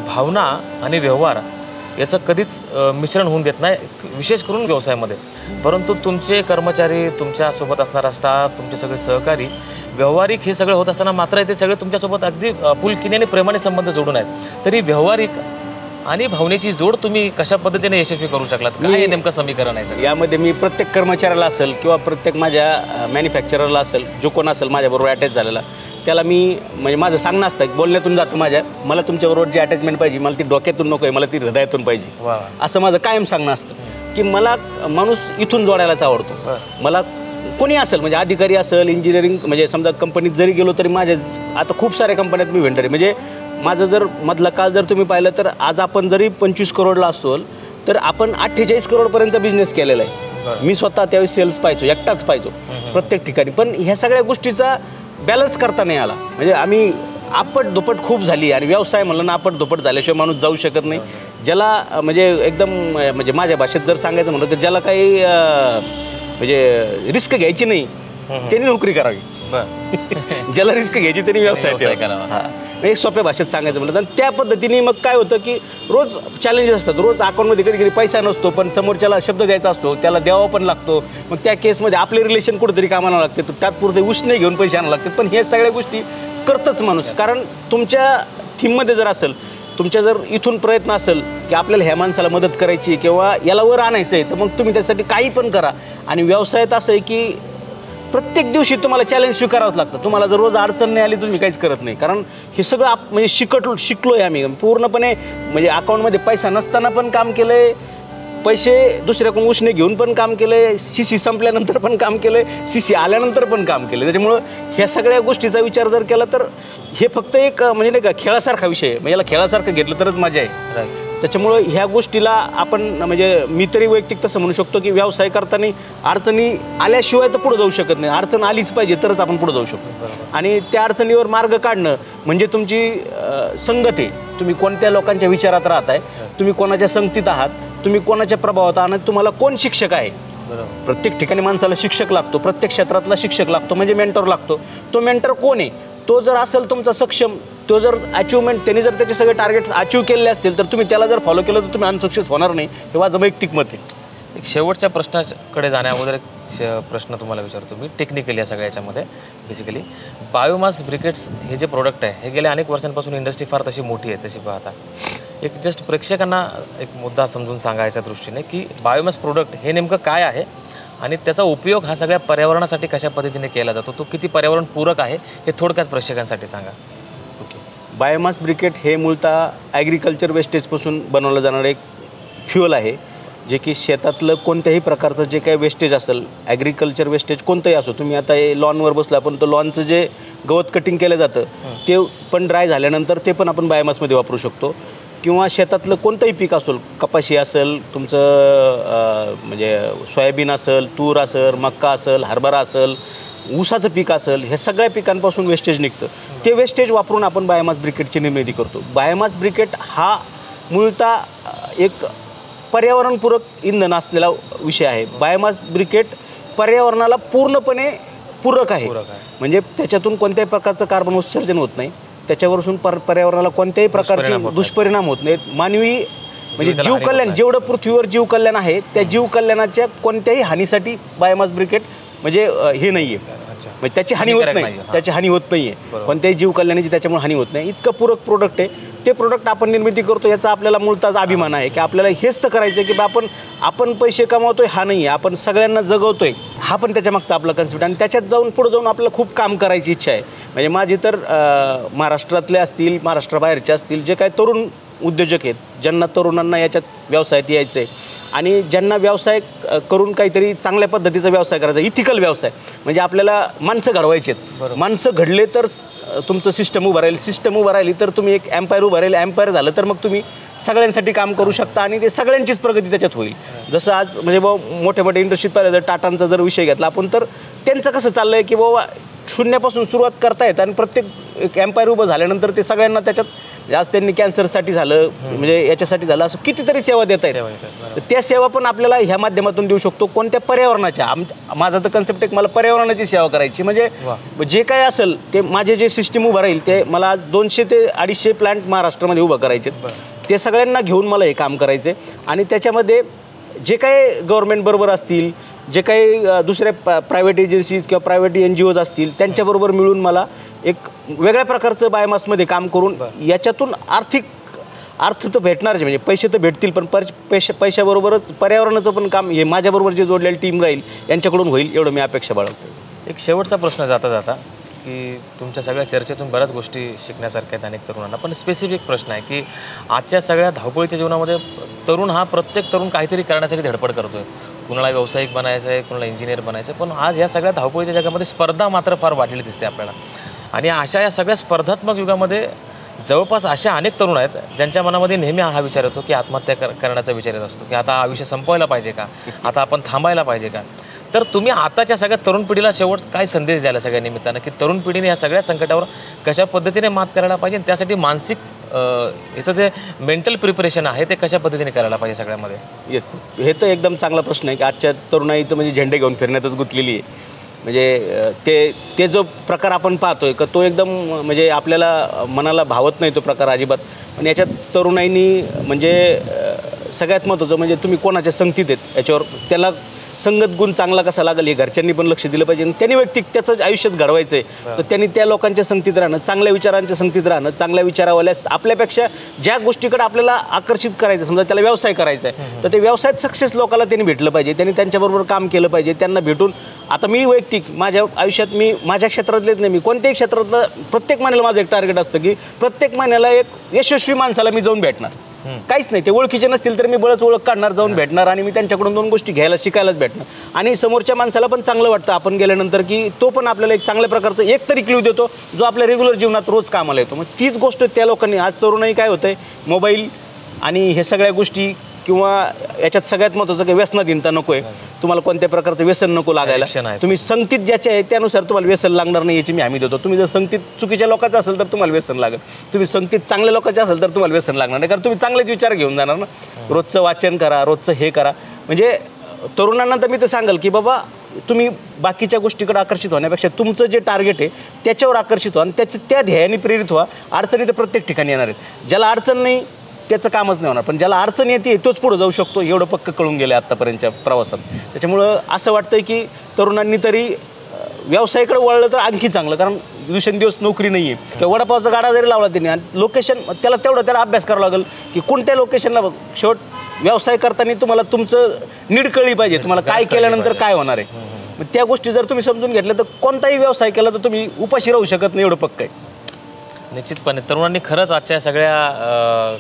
भावना आणि व्यवहार याचं कधीच मिश्रण होऊन देत नाही, विशेष करून व्यवसायामध्ये. परंतु तुमचे कर्मचारी, तुमच्यासोबत असणारा स्टाफ, तुमचे सगळे सहकारी व्यावहारिक हे सगळं होत असताना मात्र ते सगळे तुमच्यासोबत अगदी पुलकिनी आणि प्रेमाने संबंध जोडून आहेत. तरी व्यावहारिक आणि भावनेची जोड तुम्ही कशा पद्धतीने यशस्वी करू शकलात? काय नेमकं समीकरण आहे? यामध्ये मी प्रत्येक कर्मचाऱ्याला असेल किंवा प्रत्येक माझ्या मॅन्युफॅक्चररला असेल, जो कोण असेल माझ्याबरोबर अटॅच झालेला, त्याला मी म्हणजे माझं सांगणं असतं, बोलण्यातून जातं माझ्या, मला तुमच्याबरोबर जी अटॅचमेंट पाहिजे मला ती डोक्यातून नको आहे, मला ती हृदयातून पाहिजे, असं माझं कायम सांगणं असतं. की मला माणूस इथून जोडायलाच आवडतो. मला कोणी असेल म्हणजे अधिकारी असेल, इंजिनिअरिंग म्हणजे समजा कंपनीत जरी गेलो तरी माझ्या आता खूप साऱ्या कंपन्यात मी व्हेंडर आहे. म्हणजे माझं जर मधला काळ जर तुम्ही पाहिलं तर आज आपण जरी 25 करोडला असतो तर आपण 48 करोडपर्यंत बिझनेस केलेला आहे. मी स्वतः त्यावेळेस सेल्स पाहायचो, एकटाच पाहायचो प्रत्येक ठिकाणी. पण ह्या सगळ्या गोष्टीचा बॅलन्स करता नाही आला. म्हणजे आम्ही आपट दुपट खूप झाली आणि व्यवसाय म्हणलं ना आपट दुपट झाल्याशिवाय माणूस जाऊ शकत नाही. ज्याला म्हणजे एकदम म्हणजे माझ्या भाषेत जर सांगायचं म्हणलं तर ज्याला काही म्हणजे रिस्क घ्यायची नाही त्यांनी नोकरी करावी. ज्याला रिस्क घ्यायची त्यांनी व्यवसाय करावा. एक सोप्या भाषेत सांगायचं म्हटलं तर त्या पद्धतीने मग काय होतं की रोज चॅलेंजेस असतात. रोज अकाउंटमध्ये कधी कधी पैसा नसतो, पण समोरच्याला शब्द द्यायचा असतो, त्याला द्यावा पण लागतो. मग त्या केसमध्ये आपले रिलेशन कुठेतरी कामाला लागते, तर त्यात पुरते उष्णे घेऊन पैसे आणावं लागतात. पण हे सगळ्या गोष्टी करतच माणूस, कारण तुमच्या थीममध्ये जर असेल, तुमच्या जर इथून प्रयत्न असेल की आपल्याला ह्या माणसाला मदत करायची किंवा याला वर आणायचं आहे, तर मग तुम्ही त्यासाठी काही पण करा. आणि व्यवसायात असं आहे की प्रत्येक दिवशी तुम्हाला चॅलेंज स्वीकारावंच लागतं. तुम्हाला जर रोज अडचण नाही आली तुम्ही काहीच करत नाही, कारण हे सगळं म्हणजे शिकलो आहे आम्ही पूर्णपणे. म्हणजे अकाउंटमध्ये पैसा नसताना पण काम केलं आहे, पैसे दुसऱ्याकडून उष्णे घेऊन पण काम केलं आहे, CC संपल्यानंतर पण काम केलं आहे, CC आल्यानंतर पण काम केलं. त्याच्यामुळं ह्या सगळ्या गोष्टीचा विचार जर केला तर हे फक्त एक म्हणजे नाही का खेळासारखा विषय आहे. म्हणजे याला खेळासारखं घेतलं तरच मजा आहे. त्याच्यामुळं ह्या गोष्टीला आपण म्हणजे मी तरी वैयक्तिक तसं म्हणू शकतो की व्यवसाय करताना अडचणी आल्याशिवाय तर पुढे जाऊ शकत नाही. अडचण आलीच पाहिजे तरच आपण पुढे जाऊ शकतो. आणि त्या अडचणीवर मार्ग काढणं म्हणजे तुमची संगत आहे. तुम्ही कोणत्या लोकांच्या विचारात राहताय, तुम्ही कोणाच्या संगतीत आहात, तुम्ही कोणाच्या प्रभावात आहात, तुम्हाला कोण शिक्षक आहे. प्रत्येक ठिकाणी माणसाला शिक्षक लागतो, प्रत्येक क्षेत्रातला शिक्षक लागतो, म्हणजे मेंटॉर लागतो. तो मेंटॉर कोण आहे, तो जर असेल तुमचा सक्षम, तो जर अचिव्हमेंट त्यांनी जर त्याचे सगळे टार्गेट्स अचीव्ह केले असतील तर तुम्ही त्याला जर फॉलो केलं तर तुम्ही अनसक्सेस होणार नाही. हे माझं वैयक्तिक मत आहे. एक शेवटच्या प्रश्नाकडे जाण्या अगोदर एक प्रश्न तुम्हाला विचारतो मी टेक्निकली या सगळ्या याच्यामध्ये. बेसिकली बायोमास ब्रिकेट्स हे जे प्रोडक्ट आहे हे गेल्या अनेक वर्षांपासून इंडस्ट्री फार तशी मोठी आहे. तशी पाहता एक जस्ट प्रेक्षकांना एक मुद्दा समजून सांगायच्या दृष्टीने की बायोमास प्रोडक्ट हे नेमकं काय आहे आणि त्याचा उपयोग हा सगळ्या पर्यावरणासाठी कशा पद्धतीने केला जातो, तो किती पर्यावरणपूरक आहे हे थोडक्यात प्रेक्षकांसाठी सांगा. ओके. बायोमास ब्रिकेट हे मूळतः ॲग्रिकल्चर वेस्टेजपासून बनवलं जाणारं एक फ्युअल आहे, जे की शेतातलं कोणत्याही प्रकारचं जे काही वेस्टेज असेल, ॲग्रिकल्चर वेस्टेज कोणतंही असो. तुम्ही आता हे लॉनवर बसला पण तो लॉनचं जे गवत कटिंग केलं जातं ते पण ड्राय झाल्यानंतर ते पण आपण बायोमासमध्ये वापरू शकतो. किंवा शेतातलं कोणतंही पीक असेल, कपाशी असेल, तुमचं म्हणजे सोयाबीन असेल, तूर असेल, मक्का असेल, हरभरा असेल, ऊसाचं पीक असेल, ह्या सगळ्या पिकांपासून वेस्टेज निघतं. ते वेस्टेज वापरून आपण बायोमास ब्रिकेटची निर्मिती करतो. बायोमास ब्रिकेट हा मूळतः एक पर्यावरणपूरक इंधन असलेला विषय आहे. बायोमास ब्रिकेट पर्यावरणाला पूर्णपणे पूरक आहे. म्हणजे त्याच्यातून कोणत्याही प्रकारचं कार्बन उत्सर्जन होत नाही, त्याच्यावरून पर्यावरणाला कोणत्याही प्रकारचे दुष्परिणाम होत नाहीत. मानवी म्हणजे जीवकल्याण, जेवढं पृथ्वीवर जीवकल्याण आहे त्या जीवकल्याणाच्या कोणत्याही हानीसाठी बायोमास ब्रिकेट म्हणजे हे नाही आहे, म्हणजे त्याची हानी होत नाही, त्याची हानी होत नाही आहे. कोणत्याही जीवकल्याणाची त्याच्यामुळे हानी होत नाही. इतकं पूरक प्रोडक्ट आहे. ते प्रोडक्ट आपण निर्मिती करतो याचा आपल्याला मूळतःच अभिमान आहे की आपल्याला हेच तर करायचं आहे की आपण पैसे कमावतोय हा नाही आहे, आपण सगळ्यांना जगवतोय हा पण त्याच्यामागचा आपला कन्सेप्ट. आणि त्याच्यात जाऊन पुढे जाऊन आपल्याला खूप काम करायची इच्छा आहे. म्हणजे माझी तर महाराष्ट्रातले असतील, महाराष्ट्राबाहेरचे असतील, जे काही तरुण उद्योजक आहेत, ज्यांना तरुणांना याच्यात व्यवसायात यायचं आहे आणि ज्यांना व्यवसाय करून काहीतरी चांगल्या पद्धतीचा व्यवसाय करायचा, इथिकल व्यवसाय, म्हणजे आपल्याला माणसं घडवायची आहेत. माणसं घडले तर तुमचं सिस्टम उभं राहील, सिस्टम उभं राहिली तर तुम्ही एक एम्पायर उभं राहील, एम्पायर झालं तर मग तुम्ही सगळ्यांसाठी काम करू शकता आणि ते सगळ्यांचीच प्रगती त्याच्यात होईल. जसं आज म्हणजे मोठ्या मोठ्या इंडस्ट्रीत पाहिलं जर टाटांचा जर विषय घेतला आपण तर त्यांचं कसं चाललं आहे की बाबा शून्यापासून सुरुवात करतायत आणि प्रत्येक एक एम्पायर उभं झाल्यानंतर ते सगळ्यांना त्याच्यात आज त्यांनी कॅन्सरसाठी झालं म्हणजे याच्यासाठी झालं असं कितीतरी सेवा देत आहेत. त्या सेवा पण आपल्याला ह्या माध्यमातून देऊ शकतो. कोणत्या पर्यावरणाच्या, माझा तर कन्सेप्ट एक मला पर्यावरणाची सेवा करायची, म्हणजे जे काय असेल ते माझे जे सिस्टीम उभं राहील ते मला आज 200 ते 250 प्लांट महाराष्ट्रामध्ये उभं करायचे, ते सगळ्यांना घेऊन मला हे काम करायचे. आणि त्याच्यामध्ये जे काही गव्हर्नमेंट बरोबर असतील, जे काही दुसऱ्या प्रायव्हेट एजन्सीज किंवा प्रायव्हेट NGOज असतील त्यांच्याबरोबर मिळून मला एक वेगळ्या प्रकारचं बायोमासमध्ये काम करून याच्यातून आर्थिक अर्थ तर भेटणारच, म्हणजे पैसे तर भेटतील पण पैशाबरोबरच पर्यावरणाचं पण काम हे माझ्याबरोबर जे जोडलेली टीम राहील यांच्याकडून होईल एवढं मी अपेक्षा बाळगतो. एक शेवटचा प्रश्न जाता जाता की तुमच्या सगळ्या चर्चेतून बऱ्याच गोष्टी शिकण्यासारख्या आहेत अनेक तरुणांना, पण स्पेसिफिक प्रश्न आहे की आजच्या सगळ्या धावपळीच्या जीवनामध्ये तरुण हा प्रत्येक तरुण काहीतरी करण्यासाठी धडपड करतो आहे. कुणाला व्यावसायिक बनायचं आहे, कुणाला इंजिनियर बनायचं आहे, पण आज या सगळ्या धावपळीच्या जगामध्ये स्पर्धा मात्र फार वाढलेली दिसते आपल्याला. आणि अशा या सगळ्या स्पर्धात्मक युगामध्ये जवळपास अशा अनेक तरुण आहेत ज्यांच्या मनामध्ये नेहमी हा विचार येतो की आत्महत्या करण्याचा विचार येत असतो की आता आयुष्य संपवायला पाहिजे का, आता आपण थांबायला पाहिजे का. तर तुम्ही आताच्या सगळ्या तरुण पिढीला शेवट काय संदेश द्यायला सगळ्या निमित्तानं की तरुण पिढीने या सगळ्या संकटावर कशा पद्धतीने मात करायला पाहिजे, त्यासाठी मानसिक याचं जे मेंटल प्रिपरेशन आहे ते कशा पद्धतीने करायला पाहिजे सगळ्यामध्ये. येस, हे तर एकदम चांगला प्रश्न आहे की आजच्या तरुणाई तर म्हणजे झेंडे घेऊन फिरण्यातच गुंतलेली आहे. म्हणजे ते जो प्रकार आपण पाहतोय का तो एकदम म्हणजे आपल्याला मनाला भावत नाही तो प्रकार अजिबात. पण याच्यात तरुणाईनी म्हणजे सगळ्यात महत्त्वाचं म्हणजे तुम्ही कोणाच्या संगतीत आहेत याच्यावर त्याला संगत गुण चांगला कसा लागेल हे घरच्यांनी पण लक्ष दिलं पाहिजे आणि त्यांनी वैयक्तिक त्याचं आयुष्यात घडवायचं आहे. तर त्यांनी त्या लोकांच्या संगतीत राहणं, चांगल्या विचारांच्या संगतीत राहणं, चांगल्या विचारावाल्यास आपल्यापेक्षा ज्या गोष्टीकडे आपल्याला आकर्षित करायचं, समजा त्याला व्यवसाय करायचा आहे तर ते व्यवसायात सक्सेस लोकांना त्यांनी भेटलं पाहिजे, त्यांनी त्यांच्याबरोबर काम केलं पाहिजे. त्यांना भेटून आता मी वैयक्तिक माझ्या आयुष्यात मी माझ्या क्षेत्रातलेच नाही, मी कोणत्याही क्षेत्रातलं प्रत्येक महिन्याला माझं एक टार्गेट असतं की प्रत्येक महिन्याला एक यशस्वी माणसाला मी जाऊन भेटणार. काहीच नाही, ते ओळखीचे नसतील तर मी बळच ओळख काढणार, जाऊन भेटणार आणि मी त्यांच्याकडून 2 गोष्टी घ्यायला शिकायलाच भेटणार. आणि समोरच्या माणसाला पण चांगलं वाटतं आपण गेल्यानंतर की तो पण आपल्याला एक चांगल्या प्रकारचं एक तरी क्ल्यू देतो जो आपल्या रेग्युलर जीवनात रोज कामाला येतो. मग तीच गोष्ट त्या लोकांनी आज तरुणाई काय होतं आहे, मोबाईल आणि हे सगळ्या गोष्टी किंवा याच्यात सगळ्यात महत्त्वाचं काही व्यसनाधीनता नको आहे. तुम्हाला कोणत्या प्रकारचं व्यसन नको लागायला. तुम्ही संगतीत ज्याचे आहे त्यानुसार तुम्हाला व्यसन लागणार नाही याची मी हमी देतो. तुम्ही जर संगतीत चुकीच्या लोकांचं असेल तर तुम्हाला व्यसन लागेल, तुम्ही संगतीत चांगल्या लोकांचे असेल तर तुम्हाला व्यसन लागणार नाही, कारण तुम्ही चांगलेच विचार घेऊन जाणार ना. रोजचं वाचन करा, रोजचं हे करा. म्हणजे तरुणांना तर मी तर सांगाल की बाबा तुम्ही बाकीच्या गोष्टीकडे आकर्षित होण्यापेक्षा तुमचं जे टार्गेट आहे त्याच्यावर आकर्षित व्हा आणि त्या ध्येयाने प्रेरित व्हा. अडचणी तर प्रत्येक ठिकाणी येणार आहेत, ज्याला अडचण नाही त्याचं कामच नाही होणार, पण ज्याला अडचण येते तोच पुढे जाऊ शकतो, एवढं पक्क कळून गेलं आत्तापर्यंतच्या प्रवासात. त्याच्यामुळं असं वाटतं की तरुणांनी तरी व्यवसायाकडे वळलं तर आणखी चांगलं, कारण दिवसेंदिवस नोकरी नाही आहे. किंवा वडापावचा गाडा जरी लावला त्यांनी आणि लोकेशन त्याला अभ्यास करावा लागेल की कोणत्या लोकेशनला. शेवट व्यवसाय करताना तुम्हाला तुमचं नीड कळली पाहिजे, तुम्हाला काय केल्यानंतर काय होणार आहे. मग त्या गोष्टी जर तुम्ही समजून घेतल्या तर कोणताही व्यवसाय केला तर तुम्ही उपाशी राहू शकत नाही, एवढं पक्क आहे. निश्चितपणे तरुणांनी खरंच आजच्या सगळ्या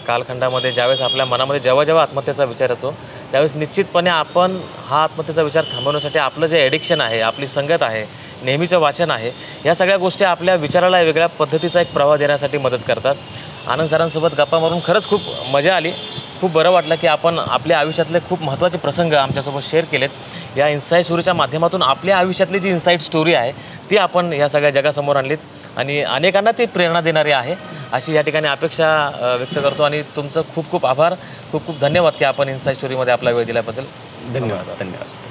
कालखंडामध्ये ज्यावेळेस आपल्या मनामध्ये जेव्हा आत्महत्येचा विचार येतो त्यावेळेस निश्चितपणे आपण हा आत्महत्येचा विचार थांबवण्यासाठी आपलं जे ॲडिक्शन आहे, आपली संगत आहे, नेहमीचं वाचन आहे, या सगळ्या गोष्टी आपल्या विचाराला वेगळ्या पद्धतीचा एक प्रवाह देण्यासाठी मदत करतात. आनंद सरांसोबत गप्पा मारून खरंच खूप मजा आली. खूप बरं वाटलं की आपण आपल्या आयुष्यातले खूप महत्त्वाचे प्रसंग आमच्यासोबत शेअर केलेत. या इन्साईट स्टोरीच्या माध्यमातून आपल्या आयुष्यातली जी इन्साईट स्टोरी आहे ती आपण या सगळ्या जगासमोर आणलीत आणि अनेकांना ती प्रेरणा देणारी आहे अशी या ठिकाणी अपेक्षा व्यक्त करतो. आणि तुमचं खूप खूप आभार, खूप खूप धन्यवाद की आपण इन्साईट स्टोरीमध्ये आपला वेळ दिल्याबद्दल. धन्यवाद.